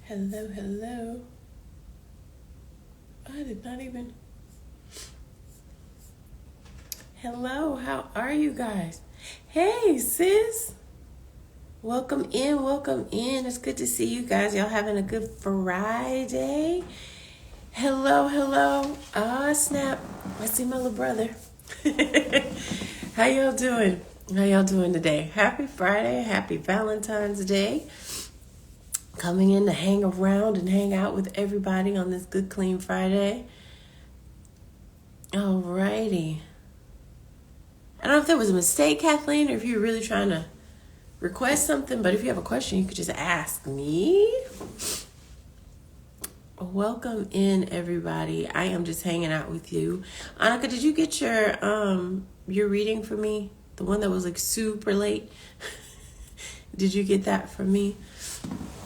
Hello, hello. I did not even. Hello, how are you guys? Hey, sis. Welcome in, welcome in. It's good to see you guys. Y'all having a good Friday. Hello, hello. Ah, snap. I see my little brother. How y'all doing? How y'all doing today? Happy Friday. Happy Valentine's Day. Coming in to hang around and hang out with everybody on this good, clean Friday. Alrighty. I don't know if that was a mistake, Kathleen, or if you're really trying to request something, but if you have a question, you could just ask me. Welcome in, everybody. I am just hanging out with you. Annika, did you get your reading for me? The one that was like super late? Did you get that from me?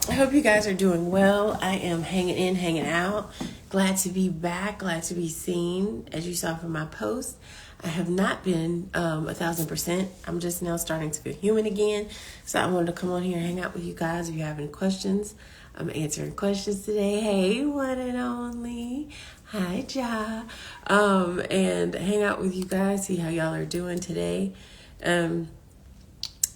I hope you guys are doing well. I am hanging in, hanging out. Glad to be back. Glad to be seen. As you saw from my post, I have not been 1,000%. I'm just now starting to feel human again. So I wanted to come on here and hang out with you guys. If you have any questions, I'm answering questions today. Hey, one and only. Hi, Ja. And hang out with you guys. See how y'all are doing today.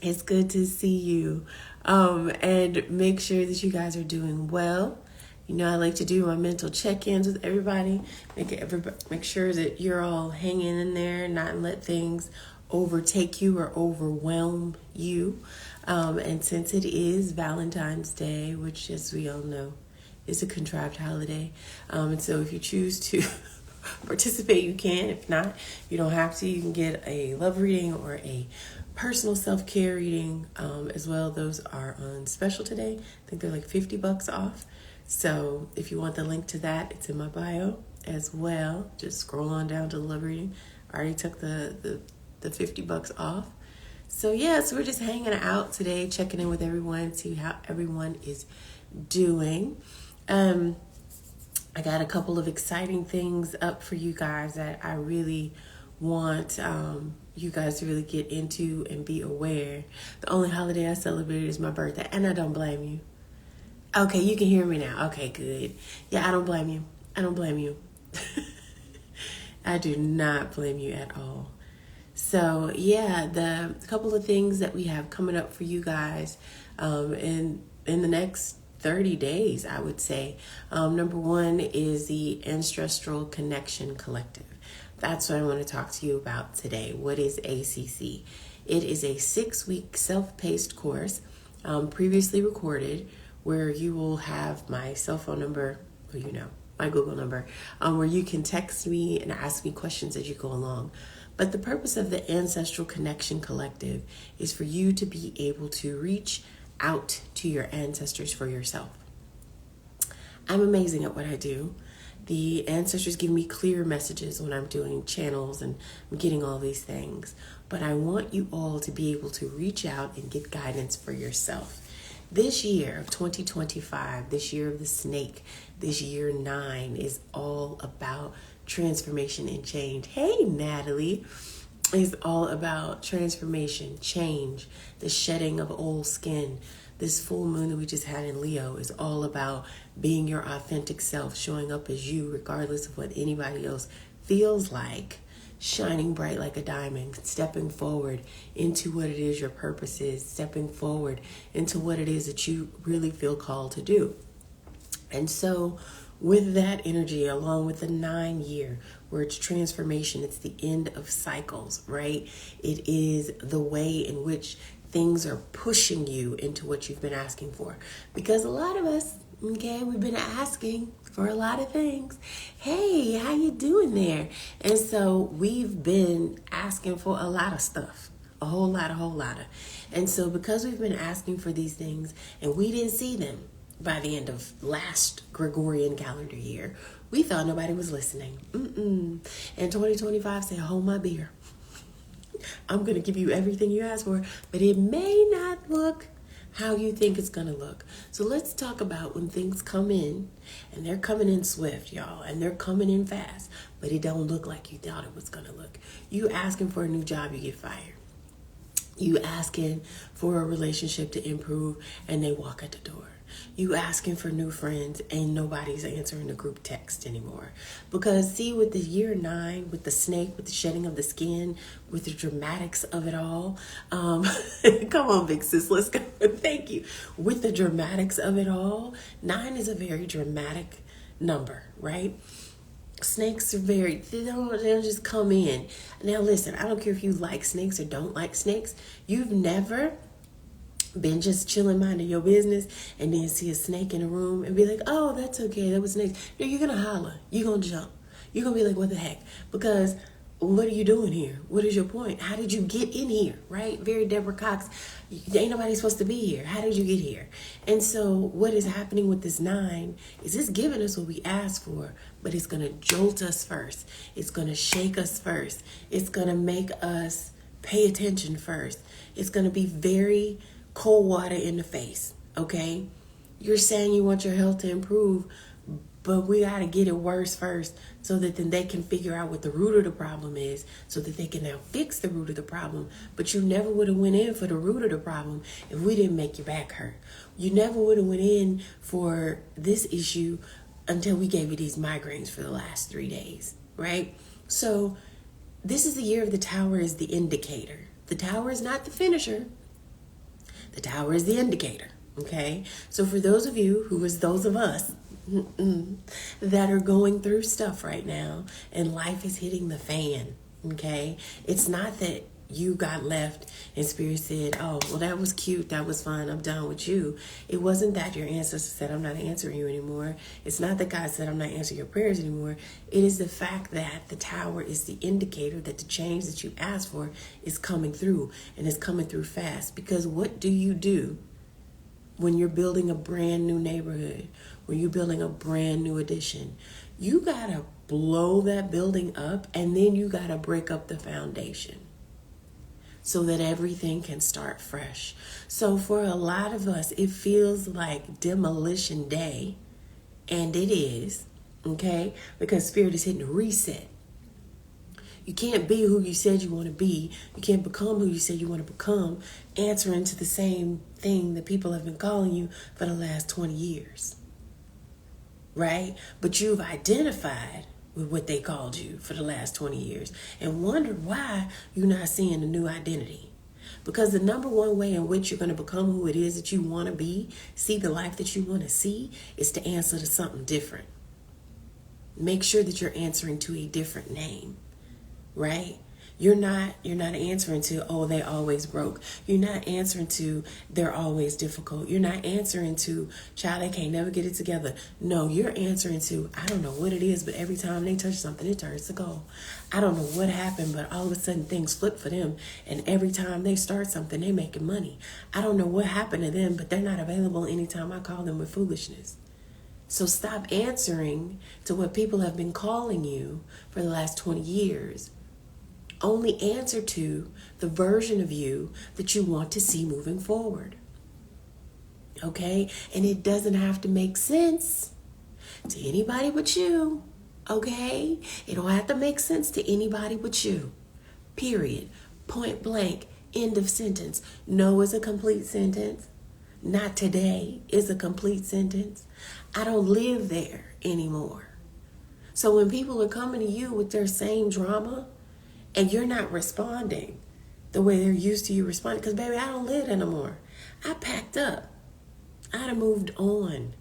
It's good to see you. And make sure that you guys are doing well. You know, I like to do my mental check-ins with everybody. Make sure that you're all hanging in there, not let things overtake you or overwhelm you. And since it is Valentine's Day, which, as we all know, is a contrived holiday. And so if you choose to participate, you can. If not, you don't have to. You can get a love reading or a personal self-care reading as well. Those are on special today. I think they're like $50 off. So if you want the link to that, it's in my bio as well. Just scroll on down to the love reading. I already took the $50 off. So yeah, so we're just hanging out today, checking in with everyone, see how everyone is doing. I got a couple of exciting things up for you guys that I really want you guys to really get into and be aware. The only holiday I celebrate is my birthday, and I don't blame you. Okay, you can hear me now. Okay, good. Yeah, I don't blame you. I don't blame you. I do not blame you at all. So, yeah, the couple of things that we have coming up for you guys in the next 30 days, I would say. Number one is the Ancestral Connection Collective. That's what I want to talk to you about today. What is ACC? It is a 6-week self-paced course, previously recorded, where you will have my cell phone number, or my Google number, where you can text me and ask me questions as you go along. But the purpose of the Ancestral Connection Collective is for you to be able to reach out to your ancestors for yourself. I'm amazing at what I do. The ancestors give me clear messages when I'm doing channels and I'm getting all these things. But I want you all to be able to reach out and get guidance for yourself. This year of 2025, this year of the snake, this year 9 is all about transformation and change. Hey, Natalie. Is all about transformation, change, the shedding of old skin. This full moon that we just had in Leo is all about being your authentic self, showing up as you, regardless of what anybody else feels like, shining bright like a diamond, stepping forward into what it is your purpose is, stepping forward into what it is that you really feel called to do. And so with that energy, along with the 9 year, where it's transformation, it's the end of cycles, right? It is the way in which things are pushing you into what you've been asking for. Because a lot of us, okay, we've been asking for a lot of things. Hey, how you doing there? And so we've been asking for a lot of stuff. A whole lot of. And so because we've been asking for these things and we didn't see them by the end of last Gregorian calendar year, we thought nobody was listening. And 2025 said, hold my beer. I'm going to give you everything you asked for, but it may not look how you think it's going to look. So let's talk about when things come in, and they're coming in swift, y'all, and they're coming in fast, but it don't look like you thought it was going to look. You asking for a new job, you get fired. You asking for a relationship to improve, and they walk at the door. You asking for new friends and nobody's answering the group text anymore. Because see, with the year 9, with the snake, with the shedding of the skin, with the dramatics of it all, come on, big sis, let's go. Thank you. With the dramatics of it all, 9 is a very dramatic number, right? Snakes are they don't just come in. Now listen, I don't care if you like snakes or don't like snakes. You've never been just chilling, minding your business, and then see a snake in a room and be like, oh, that's okay, that was snakes. No, you're gonna holler, you're gonna jump, you're gonna be like, what the heck? Because what are you doing here? What is your point? How did you get in here? Right? Very Deborah Cox. Ain't nobody supposed to be here. How did you get here? And so what is happening with this 9 is it's giving us what we asked for, but it's going to jolt us first. It's going to shake us first. It's going to make us pay attention first. It's going to be very cold water in the face, okay? You're saying you want your health to improve, but we got to get it worse first so that then they can figure out what the root of the problem is so that they can now fix the root of the problem. But you never would have went in for the root of the problem if we didn't make your back hurt. You never would have went in for this issue until we gave you these migraines for the last 3 days, right? So this is the year of the Tower is the indicator. The Tower is not the finisher. The Tower is the indicator, okay? So for those of you who is those of us that are going through stuff right now and life is hitting the fan, okay? It's not that you got left and Spirit said, oh, well, that was cute, that was fun, I'm done with you. It wasn't that your ancestors said, I'm not answering you anymore. It's not that God said, I'm not answering your prayers anymore. It is the fact that the Tower is the indicator that the change that you asked for is coming through, and it's coming through fast. Because what do you do when you're building a brand new neighborhood, when you're building a brand new addition? You gotta blow that building up, and then you gotta break up the foundation so that everything can start fresh. So for a lot of us, it feels like demolition day, and it is, okay? Because Spirit is hitting a reset. You can't be who you said you want to be. You can't become who you said you want to become, answering to the same thing that people have been calling you for the last 20 years. Right? But you've identified with what they called you for the last 20 years and wondered why you're not seeing a new identity. Because the number one way in which you're going to become who it is that you want to be, see the life that you want to see, is to answer to something different. Make sure that you're answering to a different name. Right? You're not answering to, oh, they always broke. You're not answering to, they're always difficult. You're not answering to, child, they can't never get it together. No, you're answering to, I don't know what it is, but every time they touch something, it turns to gold. I don't know what happened, but all of a sudden things flip for them. And every time they start something, they're making money. I don't know what happened to them, but they're not available anytime I call them with foolishness. So stop answering to what people have been calling you for the last 20 years. Only answer to the version of you that you want to see moving forward. Okay? And it doesn't have to make sense to anybody but you. Okay? It don't have to make sense to anybody but you. Period. Point blank. End of sentence. No is a complete sentence. Not today is a complete sentence. I don't live there anymore. So when people are coming to you with their same drama, and you're not responding the way they're used to you responding, because, baby, I don't live there no more. I packed up. I done moved on.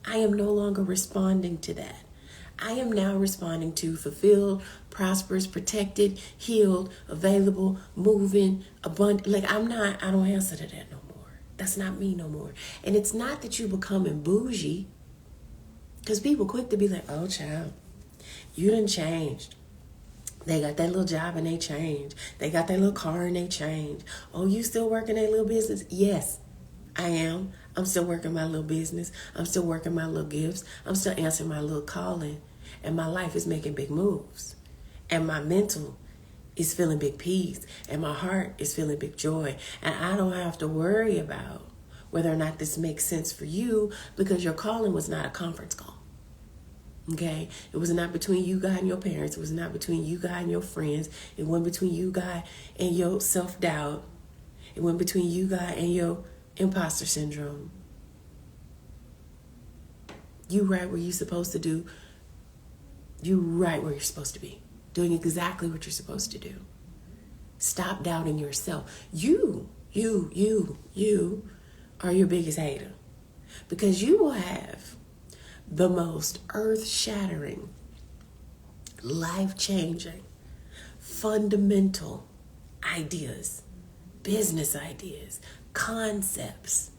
I am no longer responding to that. I am now responding to fulfilled, prosperous, protected, healed, available, moving, abundant. Like, I don't answer to that no more. That's not me no more. And it's not that you're becoming bougie, because people quick to be like, oh, child, you done changed. They got that little job and they changed. They got that little car and they changed. Oh, you still working that little business? Yes, I am. I'm still working my little business. I'm still working my little gifts. I'm still answering my little calling. And my life is making big moves. And my mental is feeling big peace. And my heart is feeling big joy. And I don't have to worry about whether or not this makes sense for you, because your calling was not a conference call. Okay, it was not between you, God, and your parents. It was not between you, God, and your friends. It wasn't between you, God, and your self-doubt. It went between you, God, and your imposter syndrome. You right where you're supposed to do. You right where you're supposed to be. Doing exactly what you're supposed to do. Stop doubting yourself. You are your biggest hater. Because you will have the most earth-shattering, life-changing, fundamental ideas, business ideas, concepts,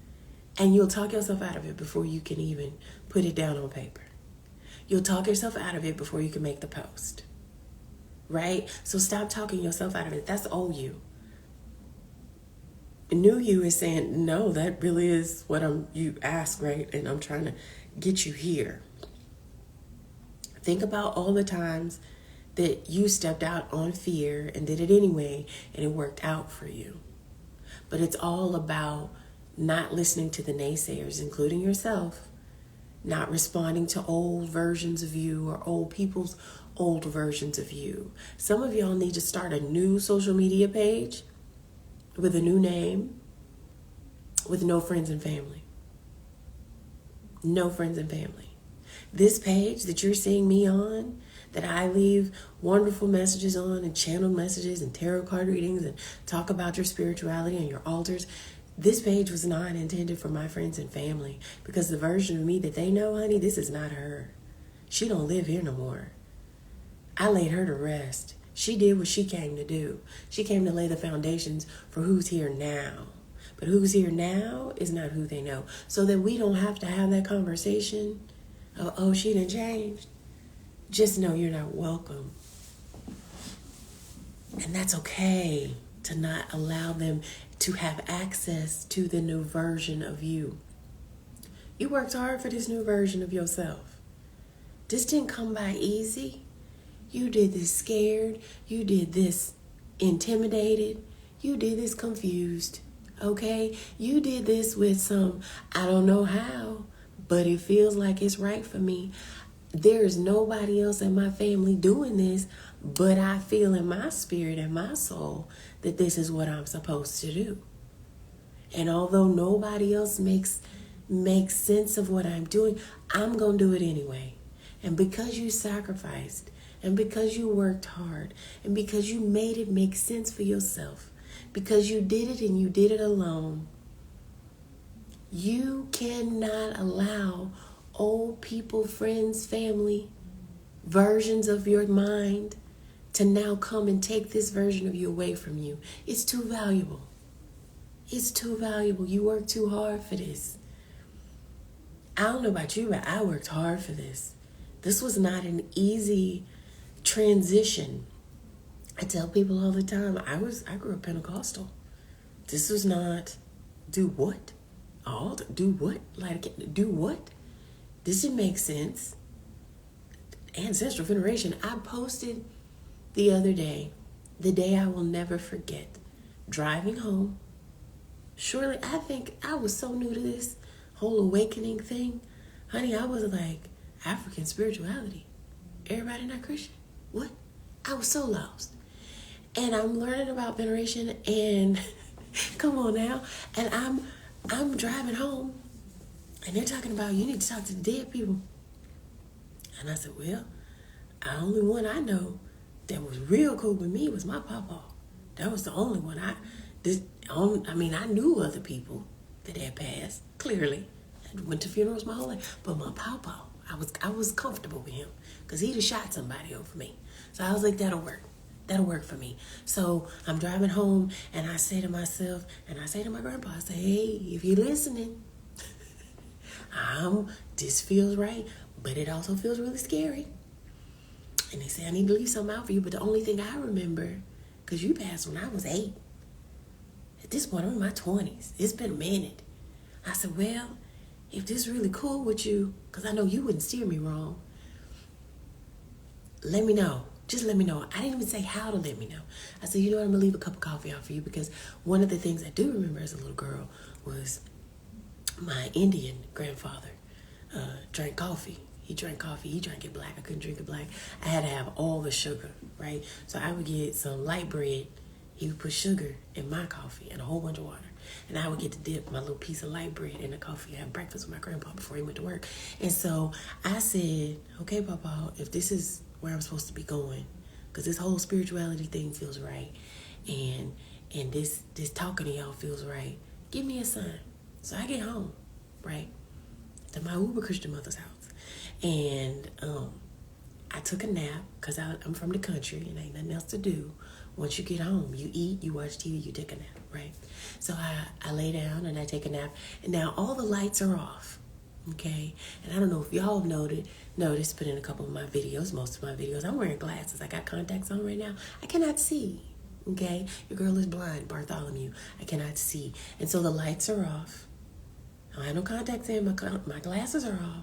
and you'll talk yourself out of it before you can even put it down on paper. You'll talk yourself out of it before you can make the post. Right? So stop talking yourself out of it. That's old you. New you is saying, no, that really is what you ask, right? And I'm trying to get you here. Think about all the times that you stepped out on fear and did it anyway, and it worked out for you. But it's all about not listening to the naysayers, including yourself, not responding to old versions of you or old people's old versions of you. Some of y'all need to start a new social media page with a new name, with no friends and family. No friends and family. This page that you're seeing me on, that I leave wonderful messages on and channeled messages and tarot card readings and talk about your spirituality and your altars, this page was not intended for my friends and family, because the version of me that they know, honey, this is not her. She don't live here no more. I laid her to rest. She did what she came to do. She came to lay the foundations for who's here now. But who's here now is not who they know. So that we don't have to have that conversation of, oh, she done changed. Just know you're not welcome. And that's okay to not allow them to have access to the new version of you. You worked hard for this new version of yourself. This didn't come by easy. You did this scared. You did this intimidated. You did this confused. Okay? You did this with some, I don't know how, but it feels like it's right for me. There's nobody else in my family doing this, but I feel in my spirit and my soul that this is what I'm supposed to do. And although nobody else makes sense of what I'm doing, I'm going to do it anyway. And because you sacrificed, and because you worked hard, and because you made it make sense for yourself, because you did it and you did it alone, you cannot allow old people, friends, family, versions of your mind to now come and take this version of you away from you. It's too valuable. It's too valuable. You worked too hard for this. I don't know about you, but I worked hard for this. This was not an easy transition. I tell people all the time, I grew up Pentecostal. This was not do what? Do what? Like, do what? This didn't make sense. Ancestral veneration. I posted the other day, the day I will never forget, driving home. Surely, I think I was so new to this whole awakening thing. Honey, I was like, African spirituality. Everybody not Christian? What? I was so lost. And I'm learning about veneration and come on now. And I'm driving home and they're talking about you need to talk to the dead people. And I said, well, the only one I know that was real cool with me was my papa. That was the only one. I knew other people that had passed, clearly. I went to funerals my whole life. But my papa, I was comfortable with him because he'd have shot somebody over me. So I was like, that'll work. That'll work for me. So I'm driving home and I say to myself, and I say to my grandpa, I say, hey, if you're listening, this feels right, but it also feels really scary. And they say, I need to leave something out for you. But the only thing I remember, because you passed when I was 8. At this point, I'm in my 20s. It's been a minute. I said, well, if this is really cool with you, because I know you wouldn't steer me wrong, let me know. Just let me know. I didn't even say how to let me know. I said, you know what, I'm going to leave a cup of coffee out for you, because one of the things I do remember as a little girl was my Indian grandfather drank coffee. He drank coffee. He drank it black. I couldn't drink it black. I had to have all the sugar, right? So I would get some light bread. He would put sugar in my coffee and a whole bunch of water. And I would get to dip my little piece of light bread in the coffee and have breakfast with my grandpa before he went to work. And so I said, okay, Papa, if this is where I'm supposed to be going, because this whole spirituality thing feels right, and this talking to y'all feels right, give me a sign. So I get home, right, to my uber Christian mother's house. And I took a nap because I'm from the country and ain't nothing else to do. Once you get home, you eat, you watch TV, you take a nap, right? So I lay down and I take a nap. And now all the lights are off, okay? And I don't know if y'all have noticed, but in a couple of my videos, most of my videos, I'm wearing glasses. I got contacts on right now. I cannot see, okay? Your girl is blind, Bartholomew. I cannot see. And so the lights are off. I don't have no contacts in. My glasses are off.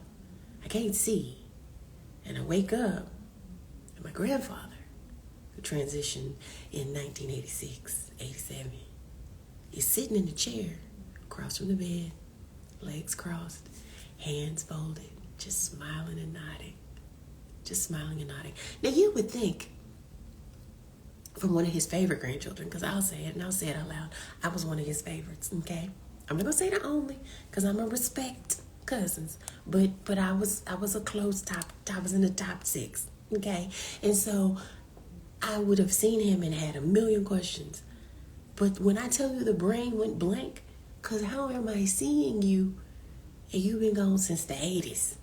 I can't see. And I wake up, and my grandfather, who transitioned in 1986, 87, is sitting in the chair across from the bed, legs crossed, hands folded, just smiling and nodding. Just smiling and nodding. Now, you would think from one of his favorite grandchildren, because I'll say it, and I'll say it out loud, I was one of his favorites, okay? I'm not going to say the only, because I'm going to respect cousins, but I was a close top. I was in the top 6, okay? And so I would have seen him and had a million questions. But when I tell you the brain went blank, because how am I seeing you and you've been gone since the 80s?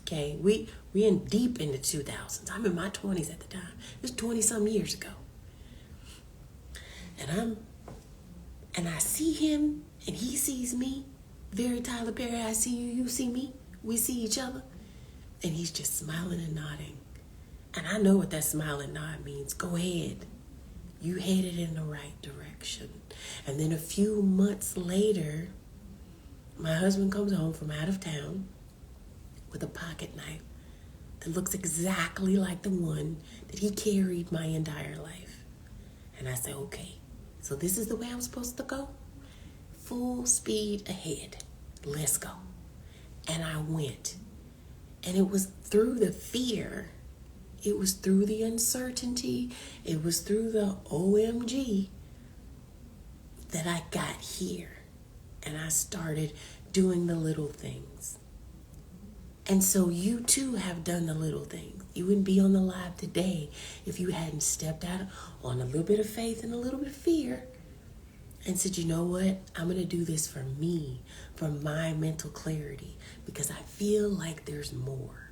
Okay, we in deep in the 2000s. I'm in my 20s at the time. It was 20-some years ago. And I see him and he sees me. Very Tyler Perry, I see you, you see me. We see each other. And he's just smiling and nodding. And I know what that smile and nod means. Go ahead. You headed in the right direction. And then a few months later, my husband comes home from out of town with a pocket knife that looks exactly like the one that he carried my entire life. And I say, okay, so this is the way I'm supposed to go? Full speed ahead. Let's go. And I went. And it was through the fear. It was through the uncertainty. It was through the OMG that I got here. And I started doing the little things. And so you too have done the little things. You wouldn't be on the live today if you hadn't stepped out on a little bit of faith and a little bit of fear and said, you know what? I'm going to do this for me, for my mental clarity, because I feel like there's more.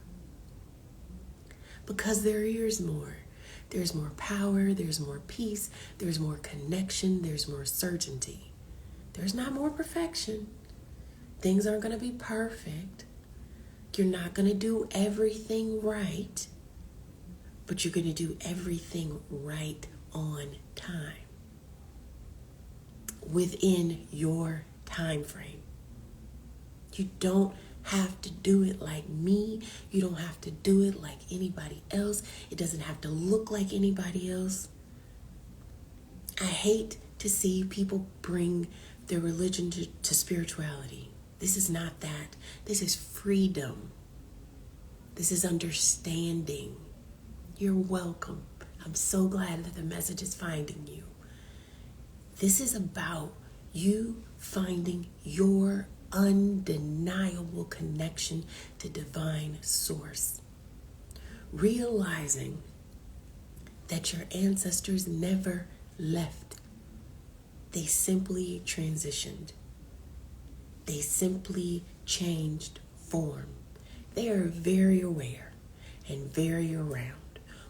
Because there is more. There's more power, there's more peace, there's more connection, there's more certainty. There's not more perfection. Things aren't going to be perfect. You're not going to do everything right, but you're going to do everything right on time. Within your time frame. You don't have to do it like me. You don't have to do it like anybody else. It doesn't have to look like anybody else. I hate to see people bring their religion to spirituality. This is not that. This is freedom. This is understanding. You're welcome. I'm so glad that the message is finding you. This is about you finding your undeniable connection to divine source. Realizing that your ancestors never left. They simply transitioned. They simply changed form. They are very aware and very around.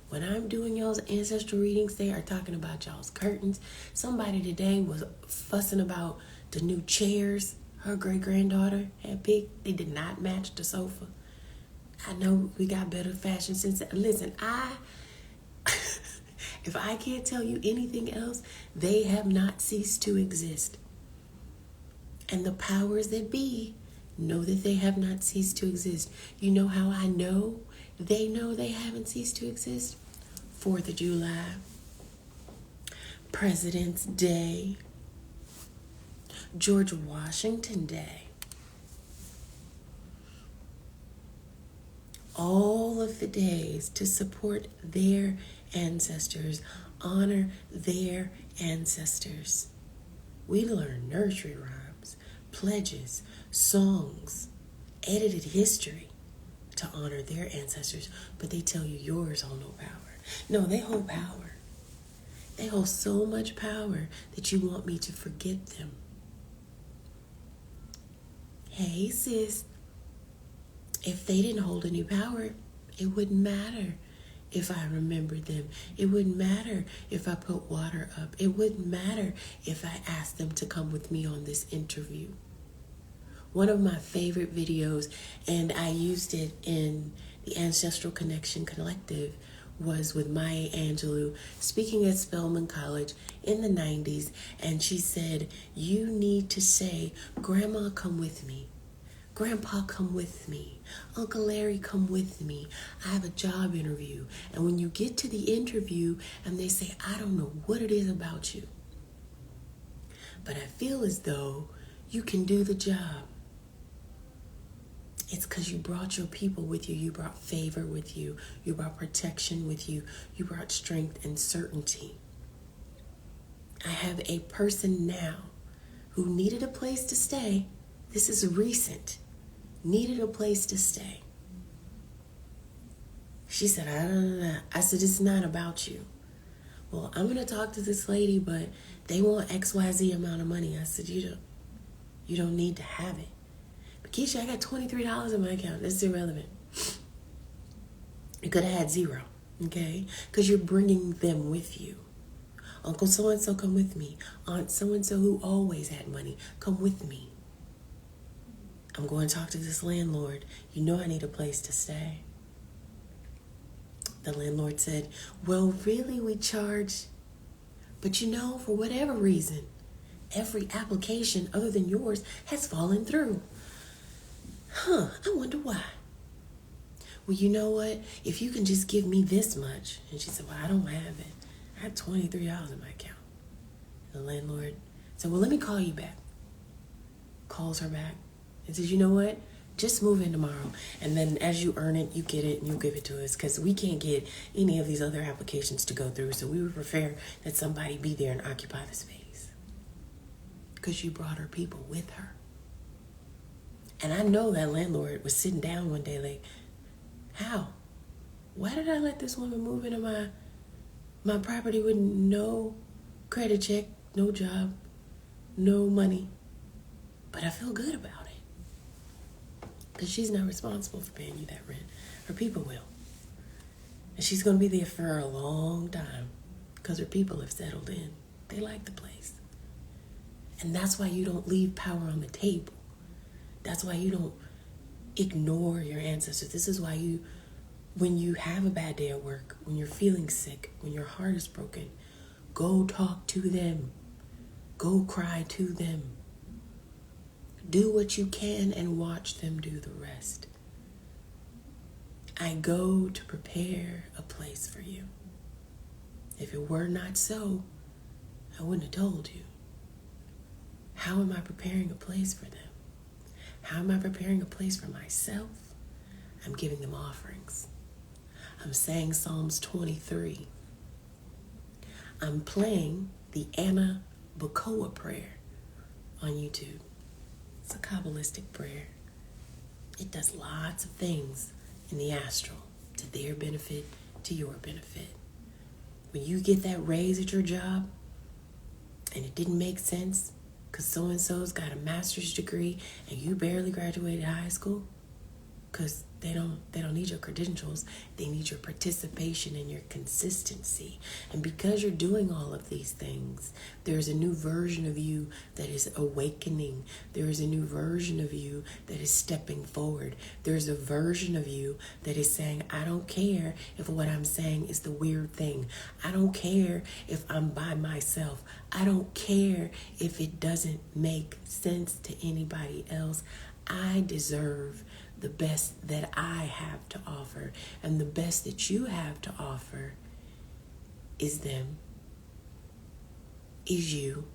When I'm doing y'all's ancestral readings, they are talking about y'all's curtains. Somebody today was fussing about the new chairs her great-granddaughter had picked. They did not match the sofa. I know we got better fashion sense. Listen, if I can't tell you anything else, they have not ceased to exist. And the powers that be know that they have not ceased to exist. You know how I know they haven't ceased to exist? 4th of July, President's Day, George Washington Day. All of the days to support their ancestors, honor their ancestors. We learn nursery rhymes, pledges, songs, edited history to honor their ancestors, but they tell you yours hold no power. No, they hold power. They hold so much power that you want me to forget them. Hey, sis, if they didn't hold any power, it wouldn't matter if I remembered them. It wouldn't matter if I put water up. It wouldn't matter if I asked them to come with me on this interview. One of my favorite videos, and I used it in the Ancestral Connection Collective, was with Maya Angelou speaking at Spelman College in the 90s, and she said, you need to say, Grandma, come with me. Grandpa, come with me. Uncle Larry, come with me. I have a job interview. And when you get to the interview and they say, I don't know what it is about you, but I feel as though you can do the job. It's because you brought your people with you. You brought favor with you. You brought protection with you. You brought strength and certainty. I have a person now who needed a place to stay. This is recent. Needed a place to stay. She said, I don't know. I said, it's not about you. Well, I'm going to talk to this lady, but they want XYZ amount of money. I said, you don't need to have it. But Keisha, I got $23 in my account. That's irrelevant. You could have had $0, okay? Because you're bringing them with you. Uncle so-and-so, come with me. Aunt so-and-so who always had money, come with me. I'm going to talk to this landlord. You know I need a place to stay. The landlord said, well, really, we charge. But for whatever reason, every application other than yours has fallen through. I wonder why. Well, you know what? If you can just give me this much. And she said, well, I don't have it. I have $23 in my account. The landlord said, well, let me call you back. Calls her back and says, you know what? Just move in tomorrow. And then as you earn it, you get it and you give it to us, because we can't get any of these other applications to go through. So we would prefer that somebody be there and occupy the space, because she brought her people with her. And I know that landlord was sitting down one day like, how? Why did I let this woman move into my property with no credit check, no job, no money? But I feel good about it. Because she's not responsible for paying you that rent. Her people will. And she's going to be there for a long time, because her people have settled in. They like the place. And that's why you don't leave power on the table. That's why you don't ignore your ancestors. This is why when you have a bad day at work, when you're feeling sick, when your heart is broken, go talk to them. Go cry to them. Do what you can and watch them do the rest. I go to prepare a place for you. If it were not so, I wouldn't have told you. How am I preparing a place for them? How am I preparing a place for myself? I'm giving them offerings. I'm saying Psalms 23. I'm playing the Anna Bacoa prayer on YouTube. It's a Kabbalistic prayer. It does lots of things in the astral to their benefit, to your benefit. When you get that raise at your job and it didn't make sense because so-and-so's got a master's degree and you barely graduated high school, because they don't need your credentials. They need your participation and your consistency. And because you're doing all of these things, there's a new version of you that is awakening. There is a new version of you that is stepping forward. There's a version of you that is saying, I don't care if what I'm saying is the weird thing. I don't care if I'm by myself. I don't care if it doesn't make sense to anybody else. I deserve the best that I have to offer, and the best that you have to offer is them, is you,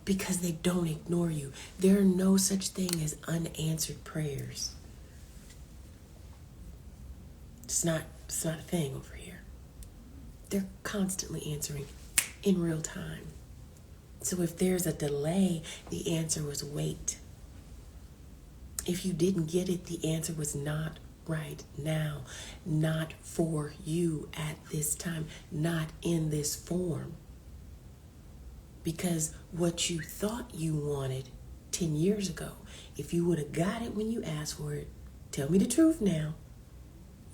because they don't ignore you. There are no such thing as unanswered prayers. It's not a thing over here. They're constantly answering in real time. So if there's a delay, the answer was wait. If you didn't get it, the answer was not right now, not for you at this time, not in this form. Because what you thought you wanted 10 years ago, if you would have got it when you asked for it, tell me the truth now,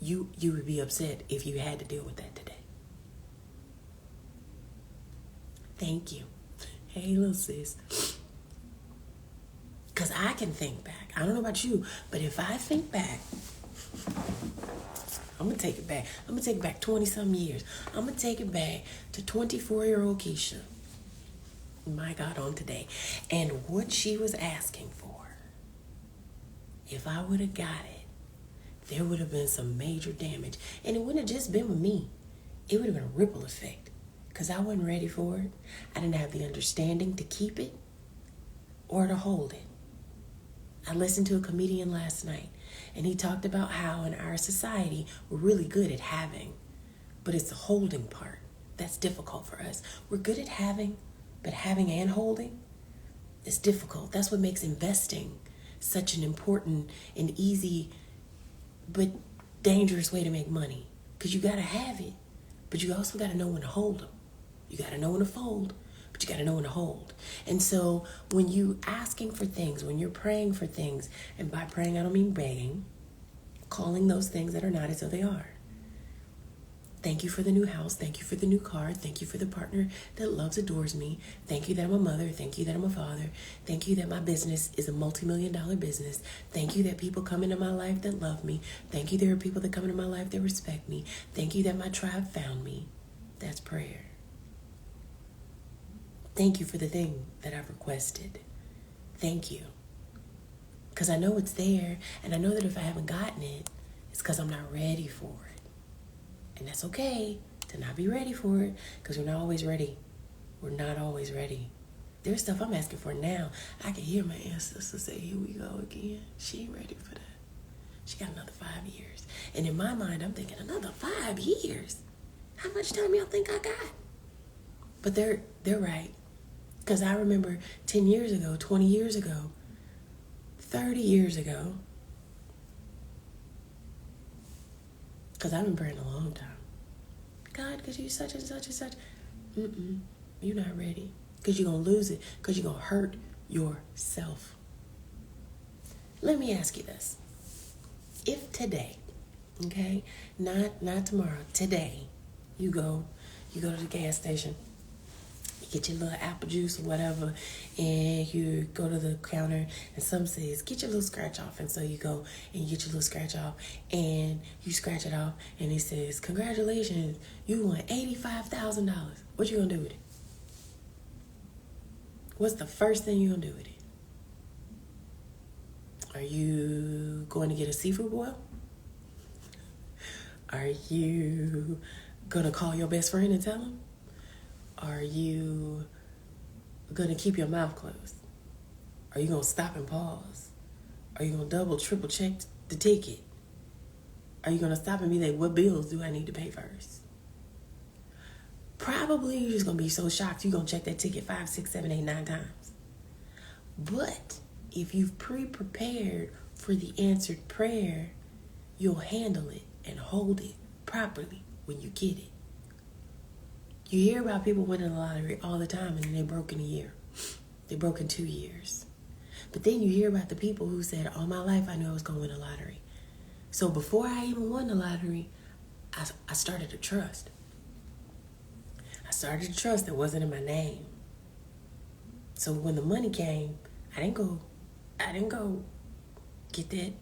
you would be upset if you had to deal with that today. Thank you. Hey, little sis. Because I can think back. I don't know about you, but if I think back, I'm going to take it back. I'm going to take it back 20-some years. I'm going to take it back to 24-year-old Keisha. My God, on today. And what she was asking for. If I would have got it, there would have been some major damage. And it wouldn't have just been with me. It would have been a ripple effect. Because I wasn't ready for it. I didn't have the understanding to keep it or to hold it. I listened to a comedian last night, and he talked about how in our society we're really good at having, but it's the holding part that's difficult for us. We're good at having, but having and holding is difficult. That's what makes investing such an important and easy but dangerous way to make money. Because you got to have it, but you also got to know when to hold them. You got to know when to fold, but you got to know when to hold. And so when you asking for things, when you're praying for things, and by praying I don't mean begging, calling those things that are not as though they are. Thank you for the new house. Thank you for the new car. Thank you for the partner that loves, adores me. Thank you that I'm a mother. Thank you that I'm a father. Thank you that my business is a multi-million-dollar business. Thank you that people come into my life that love me. Thank you there are people that come into my life that respect me. Thank you that my tribe found me. That's prayer. Thank you for the thing that I've requested. Thank you. Because I know it's there, and I know that if I haven't gotten it, it's because I'm not ready for it. And that's okay to not be ready for it, because we're not always ready. We're not always ready. There's stuff I'm asking for now. I can hear my ancestors say, here we go again. She ain't ready for that. She got another 5 years. And in my mind, I'm thinking, another 5 years? How much time y'all think I got? But they're right. Because I remember 10 years ago, 20 years ago, 30 years ago, because I've been praying a long time. God, because you such and such and such. You're not ready. Because you're going to lose it. Because you're going to hurt yourself. Let me ask you this. If today, okay, not tomorrow, today, you go to the gas station, get your little apple juice or whatever, and you go to the counter, and some says, get your little scratch off. And so you go and you get your little scratch off, and you scratch it off, and it says, congratulations, you won $85,000. What you gonna do with it? What's the first thing you gonna do with it? Are you going to get a seafood boil? Are you gonna call your best friend and tell him? Are you going to keep your mouth closed? Are you going to stop and pause? Are you going to double, triple check the ticket? Are you going to stop and be like, what bills do I need to pay first? Probably you're just going to be so shocked you're going to check that ticket 5, 6, 7, 8, 9 times. But if you've pre-prepared for the answered prayer, you'll handle it and hold it properly when you get it. You hear about people winning the lottery all the time, and then they broke in a year. They broke in 2 years. But then you hear about the people who said, all my life I knew I was going to win a lottery. So before I even won the lottery, I started to trust. I started to trust that wasn't in my name. So when the money came, I didn't go get that,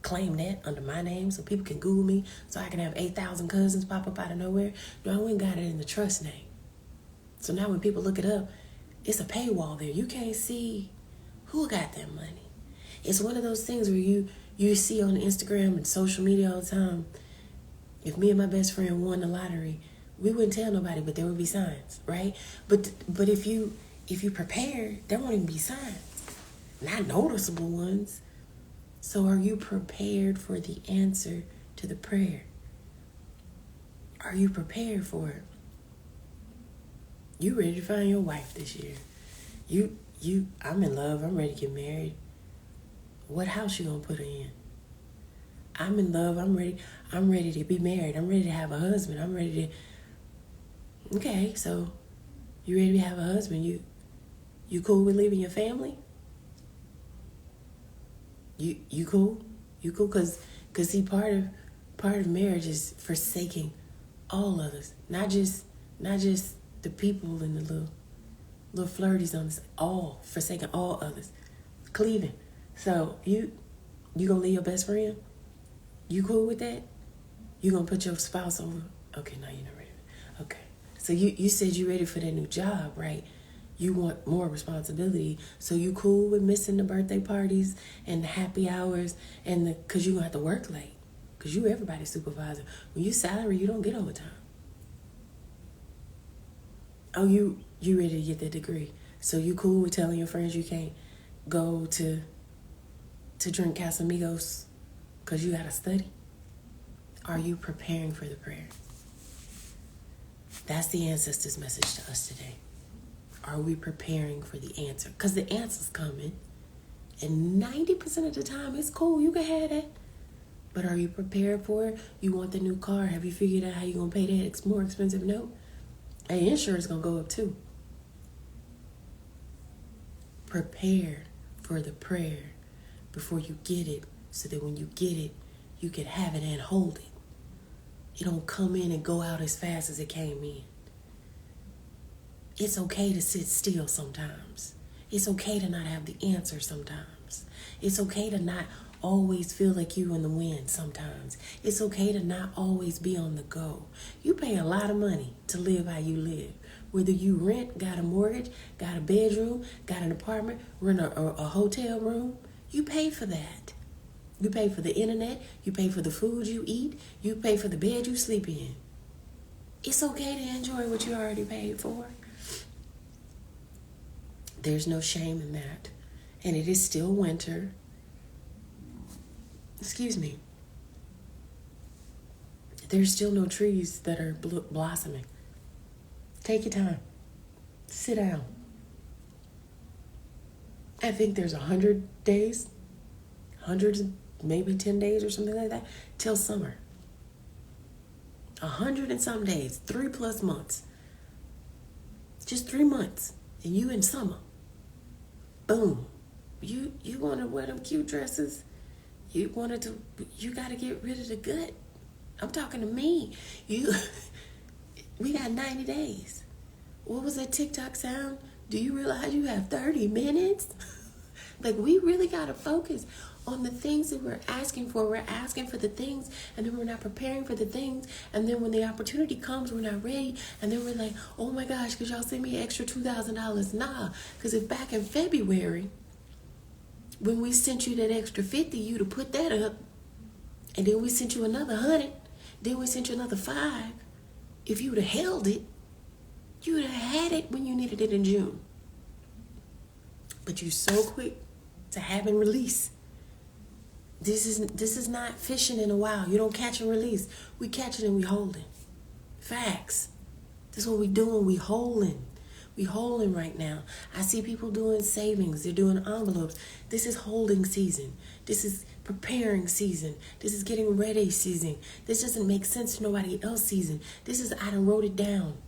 claim that under my name so people can Google me so I can have 8,000 cousins pop up out of nowhere. No, I went and got it in the trust name. So now when people look it up, it's a paywall there. You can't see who got that money. It's one of those things where you see on Instagram and social media all the time. If me and my best friend won the lottery, we wouldn't tell nobody, but there would be signs, right? But if you prepare, there won't even be signs. Not noticeable ones. So are you prepared for the answer to the prayer? Are you prepared for it? You ready to find your wife this year. I'm in love. I'm ready to get married. What house you gonna put her in? I'm in love. I'm ready. I'm ready to be married. I'm ready to have a husband. I'm ready to. Okay, so you ready to have a husband? You cool with leaving your family? You cool? You cool? Cause see, part of marriage is forsaking all others, not just the people and the little flirties on this. All forsaking all others, cleaving. So you gonna leave your best friend? You cool with that? You gonna put your spouse over? Okay, no, you're not ready. Okay, so you said you ready for that new job, right? You want more responsibility, so you cool with missing the birthday parties and the happy hours and cause you gonna have to work late, cause you everybody's supervisor. When you salary, you don't get overtime. Oh, you ready to get that degree? So you cool with telling your friends you can't go to drink Casamigos because you gotta study? Are you preparing for the prayer? That's the ancestors' message to us today. Are we preparing for the answer? Because the answer's coming. And 90% of the time, it's cool. You can have that. But are you prepared for it? You want the new car. Have you figured out how you're going to pay that more expensive note? And insurance is going to go up too. Prepare for the prayer before you get it, so that when you get it, you can have it and hold it. It don't come in and go out as fast as it came in. It's okay to sit still sometimes. It's okay to not have the answer sometimes. It's okay to not always feel like you in the wind sometimes. It's okay to not always be on the go. You pay a lot of money to live how you live. Whether you rent, got a mortgage, got a bedroom, got an apartment, rent a hotel room, you pay for that. You pay for the internet, you pay for the food you eat, you pay for the bed you sleep in. It's okay to enjoy what you already paid for. There's no shame in that. And it is still winter. Excuse me. There's still no trees that are blossoming. Take your time. Sit down. I think there's 100 days, hundreds, maybe 10 days or something like that, till summer. 100 and some days, 3+ months. Just 3 months, and you in summer. Boom. You want to wear them cute dresses. You got to get rid of the gut. I'm talking to me. We got 90 days. What was that TikTok sound? Do you realize you have 30 minutes? Like, we really got to focus on the things that we're asking for. We're asking for the things, and then we're not preparing for the things. And then when the opportunity comes, we're not ready. And then we're like, oh my gosh, could y'all send me an extra $2,000? Nah, because if back in February, when we sent you that extra 50, you'd have put that up. And then we sent you another 100. Then we sent you another 5. If you'd have held it, you'd have had it when you needed it in June. But you're so quick to have and release. This is not fishing in a while. You don't catch and release. We catch it and we holding. Facts. This is what we doing. We holding. We holding right now. I see people doing savings. They're doing envelopes. This is holding season. This is preparing season. This is getting ready season. This doesn't make sense to nobody else season. This is, I done wrote it down.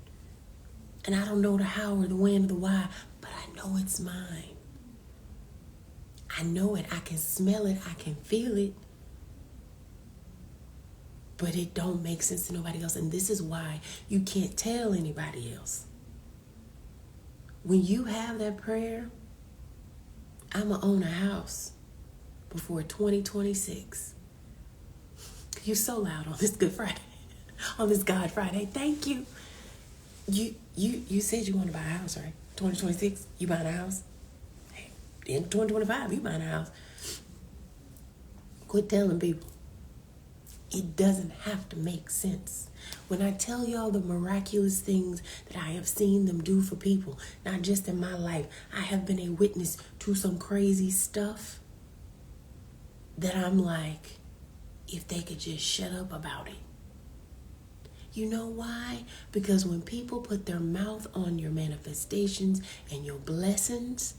And I don't know the how or the when or the why, but I know it's mine. I know it. I can smell it. I can feel it. But it don't make sense to nobody else. And this is why you can't tell anybody else. When you have that prayer, I'm going to own a house before 2026. You're so loud on this Good Friday. On this God Friday. Thank you. You said you want to buy a house, right? 2026, you buying a house? In 2025, you buying a house. Quit telling people. It doesn't have to make sense. When I tell y'all the miraculous things that I have seen them do for people, not just in my life, I have been a witness to some crazy stuff that I'm like, if they could just shut up about it. You know why? Because when people put their mouth on your manifestations and your blessings,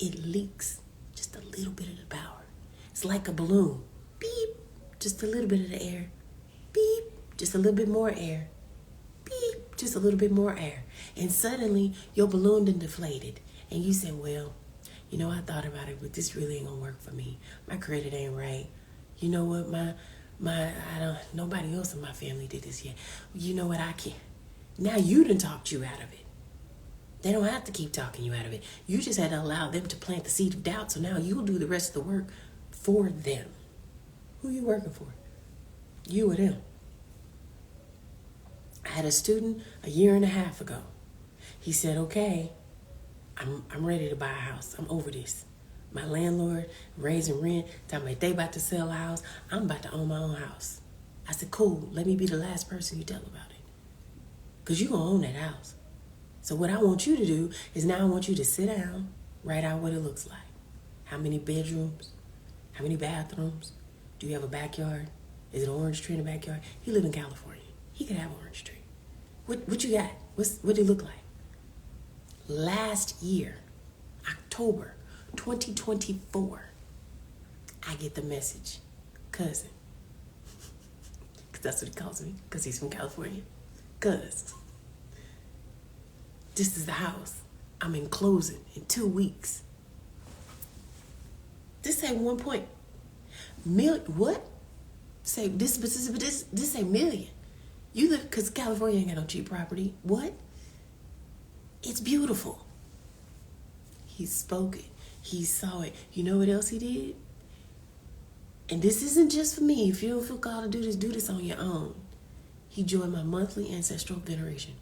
it leaks just a little bit of the power. It's like a balloon. Beep, just a little bit of the air. Beep, just a little bit more air. Beep, just a little bit more air. And suddenly your balloon done deflated. And you say, well, you know, I thought about it, but this really ain't gonna work for me. My credit ain't right. You know what, nobody else in my family did this yet. You know what, I can't. Now you done talked you out of it. They don't have to keep talking you out of it. You just had to allow them to plant the seed of doubt, so now you'll do the rest of the work for them. Who you working for? You or them? I had a student a year and a half ago. He said, okay, I'm ready to buy a house. I'm over this. My landlord raising rent, talking about they about to sell a house. I'm about to own my own house. I said, cool, let me be the last person you tell about it. Because you're going to own that house. So what I want you to do is now I want you to sit down, write out what it looks like. How many bedrooms? How many bathrooms? Do you have a backyard? Is it an orange tree in the backyard? He live in California. He could have an orange tree. What you got? What do it look like? Last year, October 2024, I get the message, cousin. Because that's what he calls me, because he's from California. Cuz, this is the house. I'm in closing in 2 weeks. This ain't 1 point. What? Say this ain't million. You live, because California ain't got no cheap property. What? It's beautiful. He spoke it. He saw it. You know what else he did? And this isn't just for me. If you don't feel called to do this on your own. He joined my monthly ancestral veneration.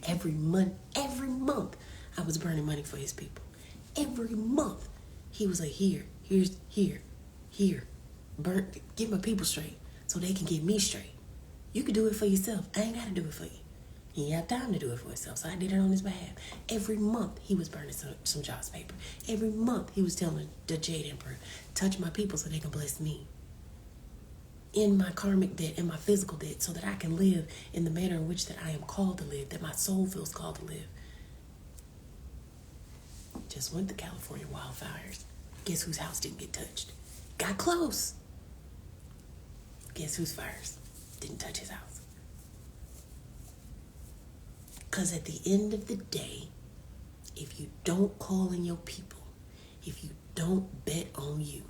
Every month, I was burning money for his people. Every month, he was like, here. Get my people straight so they can get me straight. You can do it for yourself. I ain't got to do it for you. He didn't have time to do it for himself, so I did it on his behalf. Every month, he was burning some jobs paper. Every month, he was telling the Jade Emperor, touch my people so they can bless me. In my karmic debt and my physical debt, so that I can live in the manner in which that I am called to live, that my soul feels called to live. Just went to California wildfires. Guess whose house didn't get touched? Got close. Guess whose fires didn't touch his house? Because at the end of the day, if you don't call in your people, if you don't bet on you,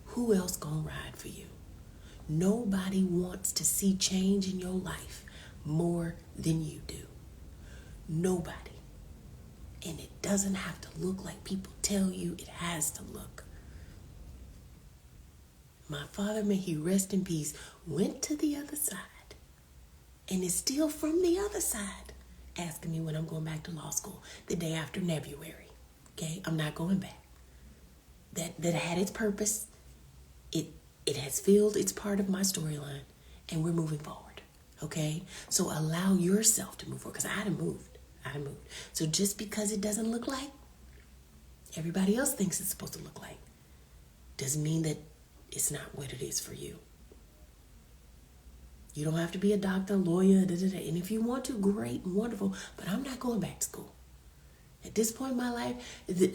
who else gonna ride for you? Nobody wants to see change in your life more than you do. Nobody. And it doesn't have to look like people tell you it has to look. My father, may he rest in peace, went to the other side and is still from the other side asking me when I'm going back to law school the day after February. Okay, I'm not going back. That had its purpose. It has filled its part of my storyline, and we're moving forward. Okay, so allow yourself to move forward, because I done moved. So just because it doesn't look like everybody else thinks it's supposed to look like, doesn't mean that it's not what it is for you. You don't have to be a doctor, lawyer, And if you want to, great and wonderful. But I'm not going back to school. At this point in my life,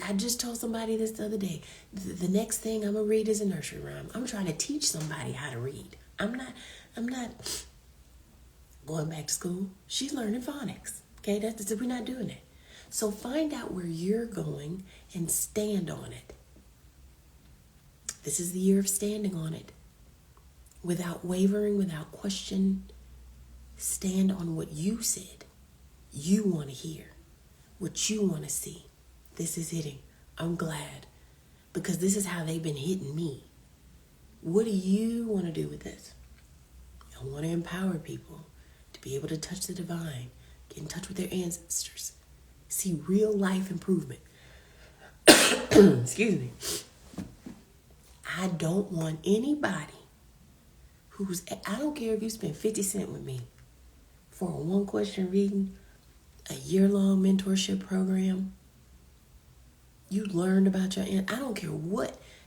I just told somebody this the other day. The next thing I'm going to read is a nursery rhyme. I'm trying to teach somebody how to read. I'm not going back to school. She's learning phonics. Okay, we're not doing that. So find out where you're going and stand on it. This is the year of standing on it. Without wavering, without question, stand on what you said you want to hear, what you want to see. This is hitting. I'm glad, because this is how they've been hitting me. What do you want to do with this? I want to empower people to be able to touch the divine, get in touch with their ancestors, see real life improvement. Excuse me. I don't want anybody I don't care if you spend 50 cents with me for a 1-question reading, a year-long mentorship program. You learned about I don't care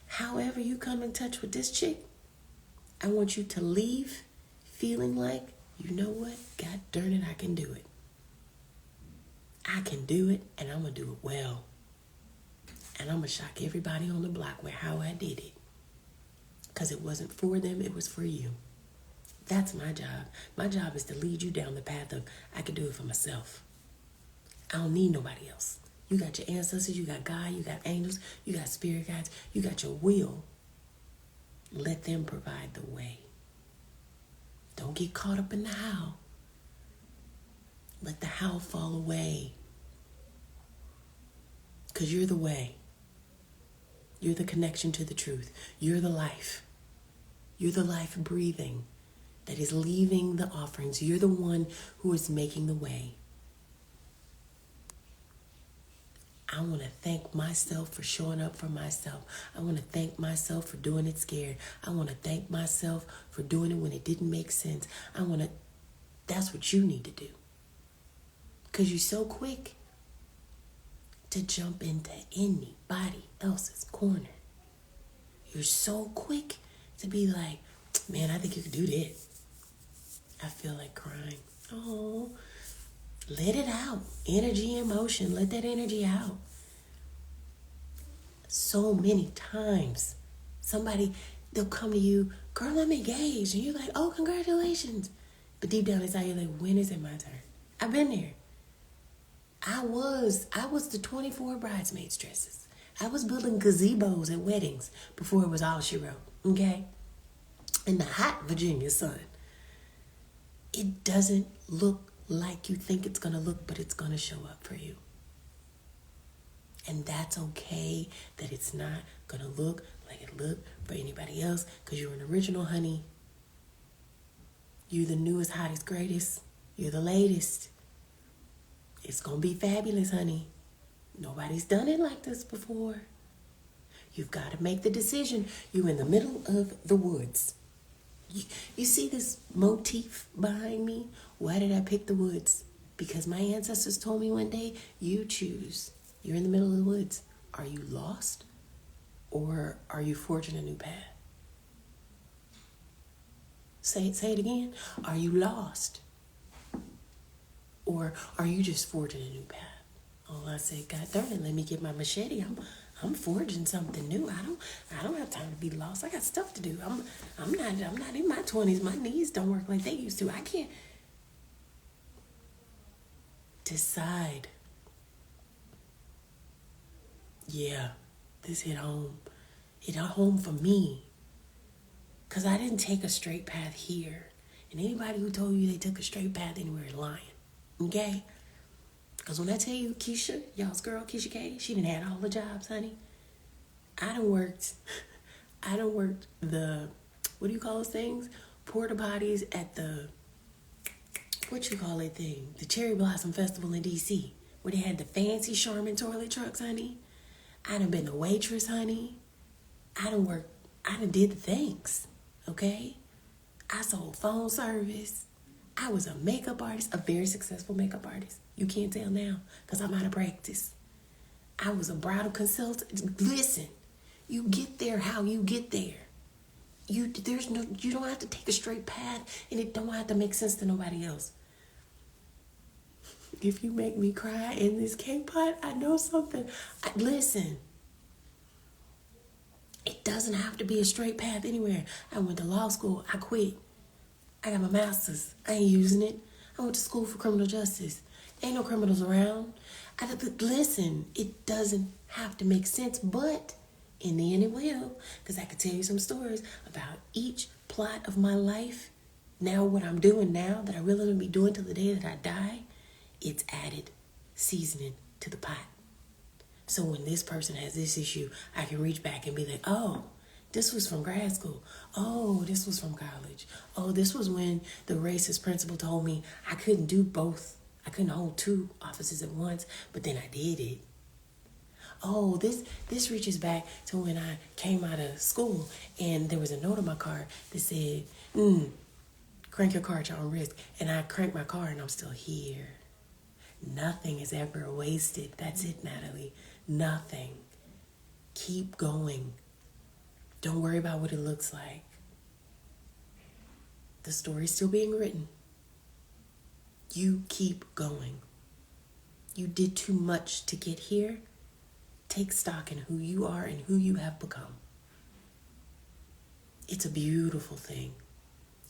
however you come in touch with this chick, I want you to leave feeling like you know what? God darn it, I can do it. I can do it, and I'm going to do it well. And I'm going to shock everybody on the block with how I did it. Because it wasn't for them, it was for you. That's my job. My job is to lead you down the path of, I can do it for myself. I don't need nobody else. You got your ancestors, you got God, you got angels, you got spirit guides, you got your will. Let them provide the way. Don't get caught up in the how. Let the how fall away. Because you're the way. You're the connection to the truth. You're the life. You're the life breathing that is leaving the offerings. You're the one who is making the way. I want to thank myself for showing up for myself. I want to thank myself for doing it scared. I want to thank myself for doing it when it didn't make sense. That's what you need to do. Because you're so quick to jump into anybody else's corner. You're so quick to be like, man, I think you could do that. I feel like crying. Oh, let it out. Energy, emotion, let that energy out. So many times, they'll come to you, girl, I'm engaged. And you're like, oh, congratulations. But deep down inside, you're like, when is it my turn? I've been there. I was the 24 bridesmaids dresses. I was building gazebos at weddings before it was all she wrote, okay? In the hot Virginia sun. It doesn't look like you think it's going to look, but it's going to show up for you. And that's okay that it's not going to look like it looked for anybody else because you're an original, honey. You're the newest, hottest, greatest. You're the latest. It's going to be fabulous, honey. Nobody's done it like this before. You've got to make the decision. You're in the middle of the woods. You see this motif behind me? Why did I pick the woods? Because my ancestors told me one day, you choose. You're in the middle of the woods. Are you lost? Or are you forging a new path? Say it again. Are you lost? Or are you just forging a new path? Oh, I said, God darn it, let me get my machete. I'm forging something new. I don't have time to be lost. I got stuff to do. I'm not in my 20s. My knees don't work like they used to. I can't decide. Yeah, this hit home. It hit home for me. Because I didn't take a straight path here. And anybody who told you they took a straight path anywhere is lying. Okay? Because when I tell you Keisha, y'all's girl, Keisha K, she done had all the jobs, honey. I done worked the, what do you call those things? Porta potties at the, the Cherry Blossom Festival in D.C. where they had the fancy Charmin toilet trucks, honey. I done been a waitress, honey. I done did the things, okay? I sold phone service. I was a makeup artist, a very successful makeup artist. You can't tell now because I'm out of practice. I was a bridal consultant. Listen, you get there how you get there. You don't have to take a straight path, and it don't have to make sense to nobody else. If you make me cry in this cake pot, I know something. Listen, it doesn't have to be a straight path anywhere. I went to law school. I quit. I got my master's. I ain't using it. I went to school for criminal justice. Ain't no criminals around. Listen, it doesn't have to make sense, but in the end it will. Because I could tell you some stories about each plot of my life. Now what I'm doing now that I really will be doing till the day that I die, it's added seasoning to the pot. So when this person has this issue, I can reach back and be like, oh, this was from grad school. Oh, this was from college. Oh, this was when the racist principal told me I couldn't do both. I couldn't hold two offices at once, but then I did it. Oh, this reaches back to when I came out of school and there was a note on my car that said, crank your car at your own risk. And I cranked my car and I'm still here. Nothing is ever wasted. That's it, Natalie. Nothing. Keep going. Don't worry about what it looks like. The story's still being written. You keep going. You did too much to get here. Take stock in who you are and who you have become. It's a beautiful thing.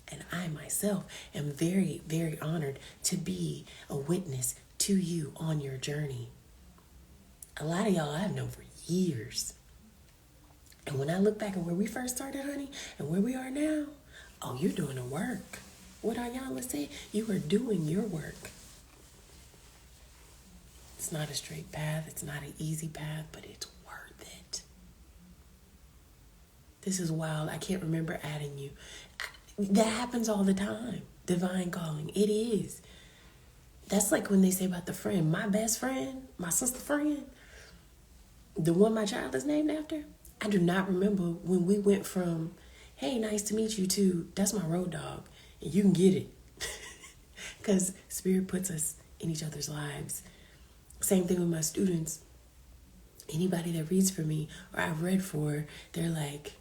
And I myself am very, very honored to be a witness to you on your journey. A lot of y'all I've known for years. And when I look back at where we first started, honey, and where we are now, oh, you're doing the work. What Ayala said, you are doing your work. It's not a straight path. It's not an easy path, but it's worth it. This is wild. I can't remember adding you. That happens all the time. Divine calling. It is. That's like when they say about the friend. My best friend, my sister friend, the one my child is named after. I do not remember when we went from, hey, nice to meet you, to, that's my road dog. And you can get it. Because Spirit puts us in each other's lives. Same thing with my students. Anybody that reads for me or I've read for, they're like,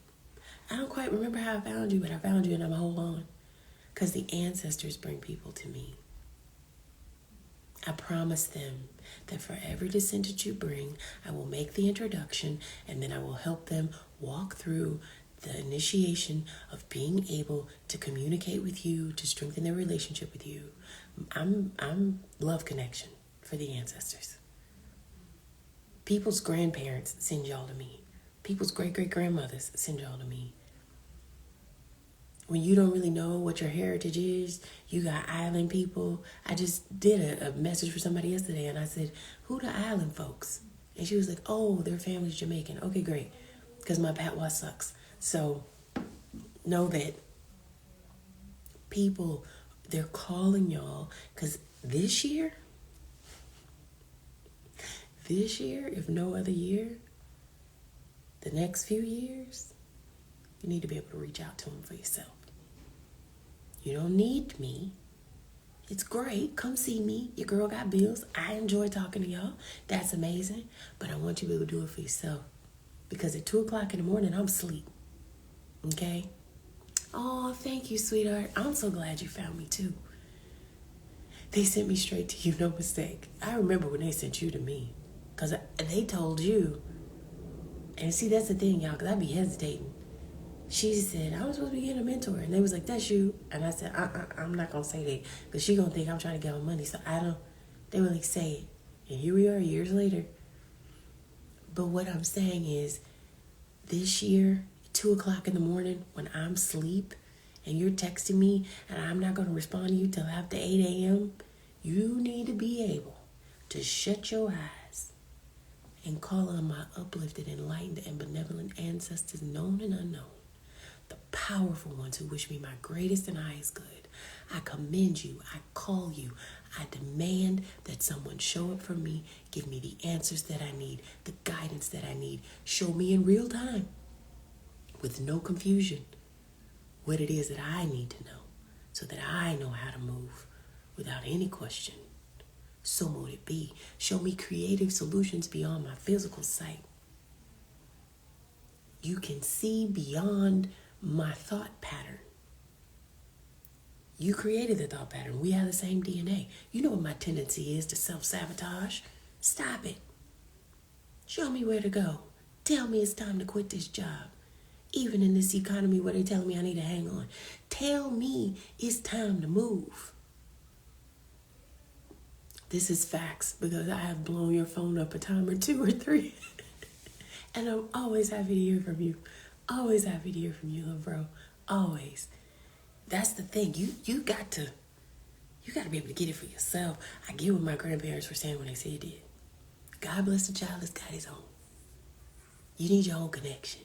I don't quite remember how I found you, but I found you and I'm going to hold on. Because the ancestors bring people to me. I promise them that for every descendant you bring, I will make the introduction and then I will help them walk through the initiation of being able to communicate with you, to strengthen their relationship with you. I'm love connection for the ancestors. People's grandparents send y'all to me. People's great-great-grandmothers send y'all to me. When you don't really know what your heritage is, you got island people. I just did a message for somebody yesterday, and I said, who the island folks? And she was like, oh, their family's Jamaican. Okay, great, because my patois sucks. So know that people, they're calling y'all, because this year, if no other year, the next few years, you need to be able to reach out to them for yourself. You don't need me. It's great. Come see me. Your girl got bills. I enjoy talking to y'all. That's amazing. But I want you to be able to do it for yourself. Because at 2 o'clock in the morning, I'm asleep. Okay? Oh, thank you, sweetheart. I'm so glad you found me, too. They sent me straight to you, no mistake. I remember when they sent you to me. Because they told you. And see, that's the thing, y'all, because I be hesitating. She said, I was supposed to be getting a mentor. And they was like, that's you. And I said, I'm not going to say that. Because she going to think I'm trying to get her money. So they were like, say it. And here we are years later. But what I'm saying is, this year, 2 o'clock in the morning, when I'm asleep, and you're texting me, and I'm not going to respond to you till after 8 a.m., you need to be able to shut your eyes and call on my uplifted, enlightened, and benevolent ancestors, known and unknown. The powerful ones who wish me my greatest and highest good. I commend you. I call you. I demand that someone show up for me, give me the answers that I need, the guidance that I need. Show me in real time, with no confusion, what it is that I need to know, so that I know how to move without any question. So mote it be. Show me creative solutions beyond my physical sight. You can see beyond my thought pattern. You created the thought pattern. We have the same DNA. You know what my tendency is to self-sabotage. Stop it. Show me where to go. Tell me it's time to quit this job. Even in this economy where they're telling me I need to hang on. Tell me it's time to move. This is facts, because I have blown your phone up a time or 2 or 3. And I'm always happy to hear from you. Always happy to hear from you, little bro. Always. That's the thing. You got to be able to get it for yourself. I get what my grandparents were saying when they said it did. God bless the child that's got his own. You need your own connection.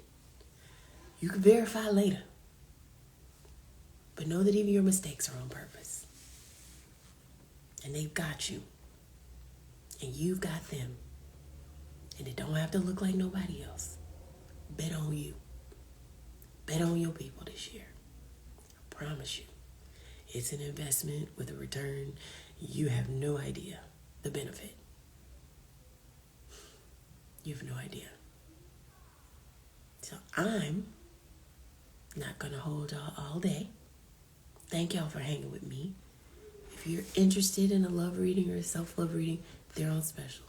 You can verify later. But know that even your mistakes are on purpose. And they've got you. And you've got them. And it don't have to look like nobody else. Bet on you. Bet on your people this year. I promise you. It's an investment with a return. You have no idea the benefit. You have no idea. So I'm not going to hold y'all all day. Thank y'all for hanging with me. If you're interested in a love reading or a self-love reading, they're on special.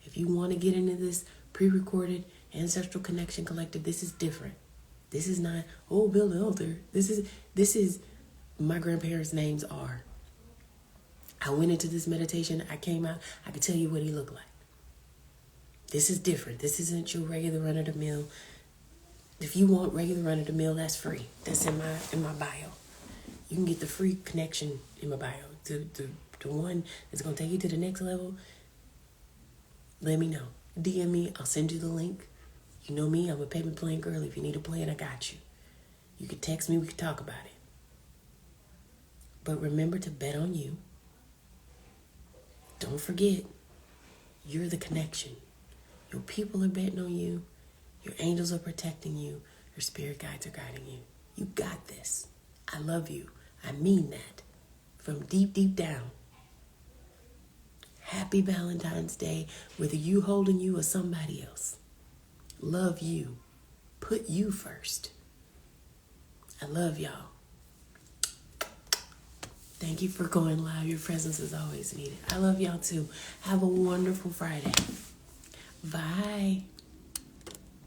If you want to get into this pre-recorded Ancestral Connection Collective, this is different. This is not, oh, build an altar. This is my grandparents' names are. I went into this meditation. I came out. I could tell you what he looked like. This is different. This isn't your regular run-of-the-mill. If you want regular run-of-the-mill, that's free. That's in my bio. You can get the free connection in my bio. The one that's going to take you to the next level, let me know. DM me. I'll send you the link. You know me. I'm a payment plan girl. If you need a plan, I got you. You can text me. We can talk about it. But remember to bet on you. Don't forget, you're the connection. Your people are betting on you. Your angels are protecting you. Your spirit guides are guiding you. You got this. I love you. I mean that. From deep, deep down. Happy Valentine's Day, whether you holding you or somebody else. Love you. Put you first. I love y'all. Thank you for going live. Your presence is always needed. I love y'all too. Have a wonderful Friday. Bye.